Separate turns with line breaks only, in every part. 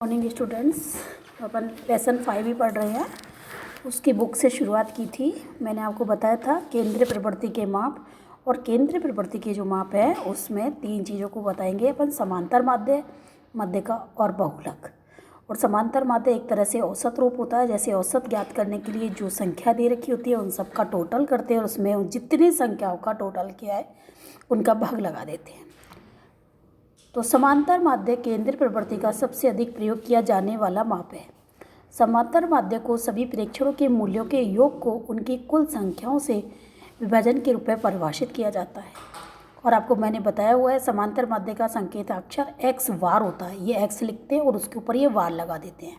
Morning students, अपन lesson 5 ही पढ़ रहे हैं। उसकी बुक से शुरुआत की थी। मैंने आपको बताया था केंद्रीय प्रवृत्ति के माप, और केंद्रीय प्रवृत्ति के जो माप है उसमें 3 चीज़ों को बताएंगे अपन: समांतर माध्य, मध्यिका और बहुलक। और समांतर माध्य एक तरह से औसत रूप होता है। जैसे औसत ज्ञात करने के लिए जो संख्या दे रखी होती है उन सब का टोटल करते हैं और उसमें जितनी संख्याओं का टोटल किया है उनका भाग लगा देते हैं। तो समांतर माध्य केंद्रीय प्रवृत्ति का सबसे अधिक प्रयोग किया जाने वाला माप है। समांतर माध्य को सभी प्रेक्षणों के मूल्यों के योग को उनकी कुल संख्याओं से विभाजन के रूप में परिभाषित किया जाता है। और आपको मैंने बताया हुआ है समांतर माध्य का संकेताक्षर x वार होता है। ये x लिखते हैं और उसके ऊपर ये वार लगा देते हैं।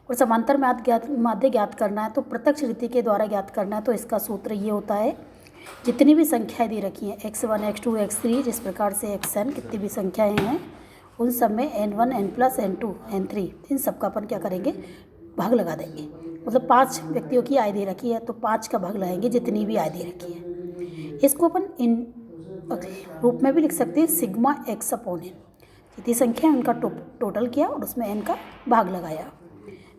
और समांतर माध्य ज्ञात करना है तो प्रत्यक्ष रीति के द्वारा ज्ञात करना है तो इसका सूत्र ये होता है, जितनी भी संख्याएं दे रखी हैं x1 x2 x3 जिस प्रकार से xn कितनी भी संख्याएं हैं उन सब में n1 n+ n2 n3 इन सब का अपन क्या करेंगे, भाग लगा देंगे। मतलब 5 व्यक्तियों की आय दे रखी है तो 5 का भाग लगाएंगे जितनी भी आय दे रखी है। इसको अपन इन रूप में भी लिख सकते हैं सिग्मा x/n। जितनी संख्या है उनका टोटल किया और उसमें n का भाग लगाया।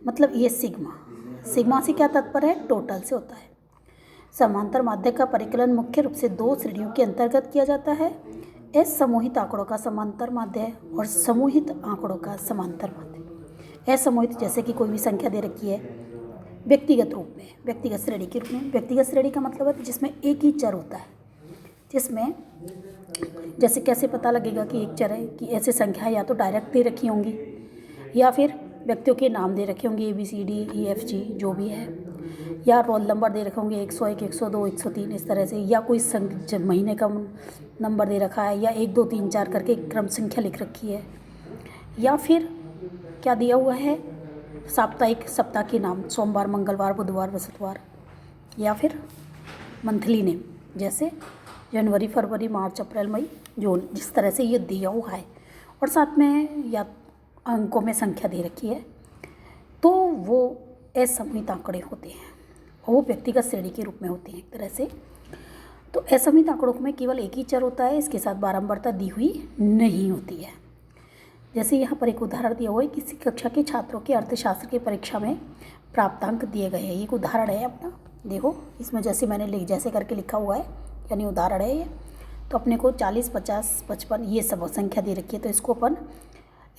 मतलब ये सिग्मा से क्या तात्पर्य है, टोटल से होता है। समांतर माध्य का परिकलन मुख्य रूप से 2 श्रेणियों के अंतर्गत किया जाता है: एस समूहित आंकड़ों का समांतर माध्य और समूहित आंकड़ों का समांतर माध्य। असमूहित जैसे कि कोई भी संख्या दे रखी है व्यक्तिगत रूप में, व्यक्तिगत श्रेणी के रूप में। व्यक्तिगत श्रेणी का मतलब है जिसमें एक ही चर होता है, जिसमें जैसे कैसे पता लगेगा कि एक चर है कि ऐसे संख्या या तो डायरेक्ट दे रखी होंगी या फिर व्यक्तियों के नाम दे रखे होंगे ABCD EFG जो भी है, या रोल नंबर दे रखे होंगे 101 102 103 इस तरह से, या कोई महीने का नंबर दे रखा है, या 1 2 3 4 करके क्रम संख्या लिख रखी है, या फिर क्या दिया हुआ है साप्ताहिक, सप्ताह के नाम सोमवार मंगलवार बुधवार बृहस्पतिवार, या फिर मंथली नेम जैसे जनवरी फरवरी मार्च अप्रैल मई जून, जिस तरह से ये दिया हुआ है। और साथ में या अंकों में संख्या दे रखी है तो वो असमूहित आंकड़े होते हैं, वो व्यक्तिगत श्रेणी के रूप में होते हैं एक तरह से। तो असमूहित आंकड़ों में केवल एक ही चर होता है, इसके साथ बारंबारता दी हुई नहीं होती है। जैसे यहाँ पर एक उदाहरण दिया हुआ है, किसी कक्षा के छात्रों के अर्थशास्त्र की परीक्षा में प्राप्तांक दिए गए हैं। एक उदाहरण है अपना, देखो इसमें जैसे मैंने जैसे करके लिखा हुआ है, यानी उदाहरण है ये। तो अपने को 40 50 55 ये सब संख्या दे रखी है, तो इसको अपन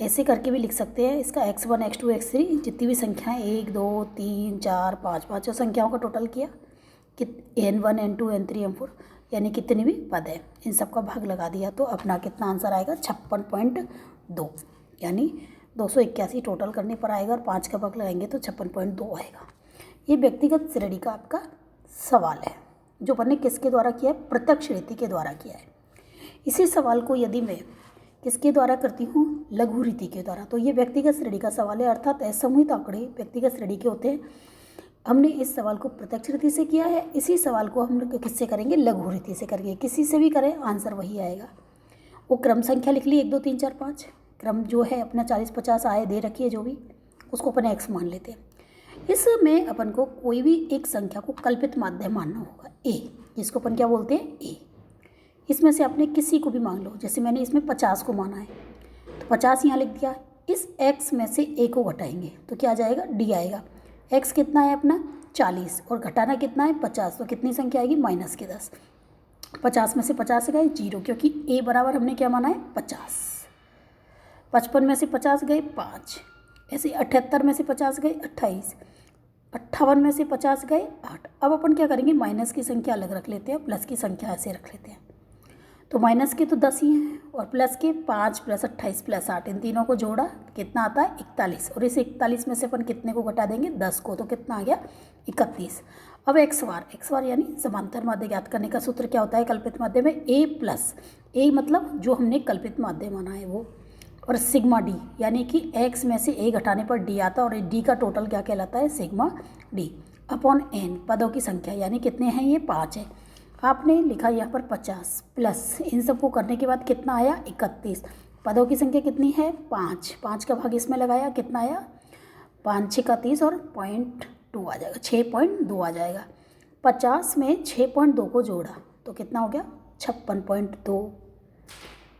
ऐसे करके भी लिख सकते हैं। इसका x1 x2 x3 जितनी भी संख्याएं 1 2 3 4 5 पाँचों संख्याओं का टोटल किया कि n1 n2 n3 n4 यानी कितने भी पद है इन सब का भाग लगा दिया तो अपना कितना आंसर आएगा 56.2, यानी 281 टोटल करने पर आएगा और 5 का भाग लगाएंगे तो 56.2 आएगा। ये व्यक्तिगत श्रेणी का आपका सवाल है जो मैंने किसके द्वारा किया है, प्रत्यक्ष रीति के द्वारा किया है। इसी सवाल को यदि मैं किसके द्वारा करती हूँ, लघु रीति के द्वारा, तो ये व्यक्तिगत श्रेणी का सवाल है, अर्थात असमूहित आंकड़े व्यक्तिगत श्रेणी के होते हैं। हमने इस सवाल को प्रत्यक्ष रीति से किया है, इसी सवाल को हम किससे करेंगे, लघु रीति से करेंगे। किसी से भी करें आंसर वही आएगा। वो क्रम संख्या लिख ली 1 2 3 4 5, क्रम जो है अपना 40 50 आय दे रखी है जो भी, उसको अपन x मान लेते हैं। इसमें अपन को कोई भी एक संख्या को कल्पित माध्य मानना होगा, a, जिसको अपन क्या बोलते हैं, a। इसमें से आपने किसी को भी मान लो, जैसे मैंने इसमें 50 को माना है तो 50 यहाँ लिख दिया। इस x में से a को घटाएंगे तो क्या आ जाएगा, d आएगा। x कितना है अपना 40 और घटाना कितना है 50, तो कितनी संख्या आएगी -10। 50 में से 50 गए 0, क्योंकि a बराबर हमने क्या माना है 50। 55 में से 50 गए 5, ऐसे 78 में से 50 गए 28, 58 में से 50 गए 8। अब अपन क्या करेंगे, माइनस की संख्या अलग रख लेते हैं, प्लस की संख्या ऐसे रख लेते हैं। तो माइनस के तो 10 ही हैं और प्लस के 5 + 28 + 8, इन तीनों को जोड़ा कितना आता है 41, और इस 41 में से अपन कितने को घटा देंगे 10 को, तो कितना आ गया 31। अब एक्स बार यानी समांतर माध्य ज्ञात करने का सूत्र क्या होता है कल्पित माध्य में, a मतलब जो हमने कल्पित माध्य माना है वो, और सिग्मा d यानी कि x में से a घटाने पर d आता है, और d का टोटल क्या कहलाता है, सिग्मा d अपॉन n पदों की संख्या, यानी कितने हैं ये 5 है। आपने लिखा यहाँ पर 50 प्लस इन सबको करने के बाद कितना आया 31, पदों की संख्या कितनी है 5 का भाग इसमें लगाया कितना आया 5 6 का 30 और 0.2 आ जाएगा, 6.2 आ जाएगा। 50 में 6.2 को जोड़ा तो कितना हो गया 56.2।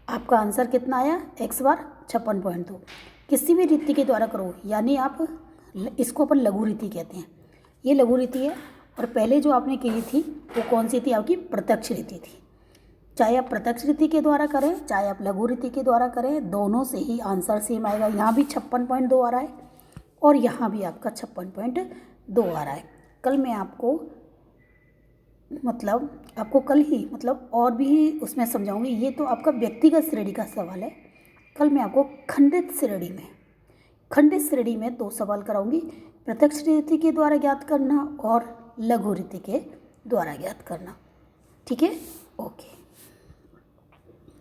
आपका आंसर कितना आया x बार 56.2। किसी भी रीति के द्वारा करो, यानी आप इसको अपन लघु रीति कहते हैं। ये लघु रीति है। और पहले जो आपने की थी वो कौन सी थी? आपकी प्रत्यक्ष रीति थी। चाहे आप प्रत्यक्ष रीति के द्वारा करें, चाहे आप लघु रीति के द्वारा करें, दोनों से ही आंसर सेम आएगा। यहाँ भी 56.2 आ रहा है और यहाँ भी आपका 56.2 आ रहा है। कल मैं आपको कल ही और भी उसमें समझाऊंगी। ये तो आपका व्यक्तिगत श्रेणी का सवाल है। कल मैं आपको खंडित श्रेणी में 2 सवाल कराऊंगी, प्रत्यक्ष रीति के द्वारा ज्ञात करना और लघु रीति के द्वारा ज्ञात करना। ठीक है, ओके।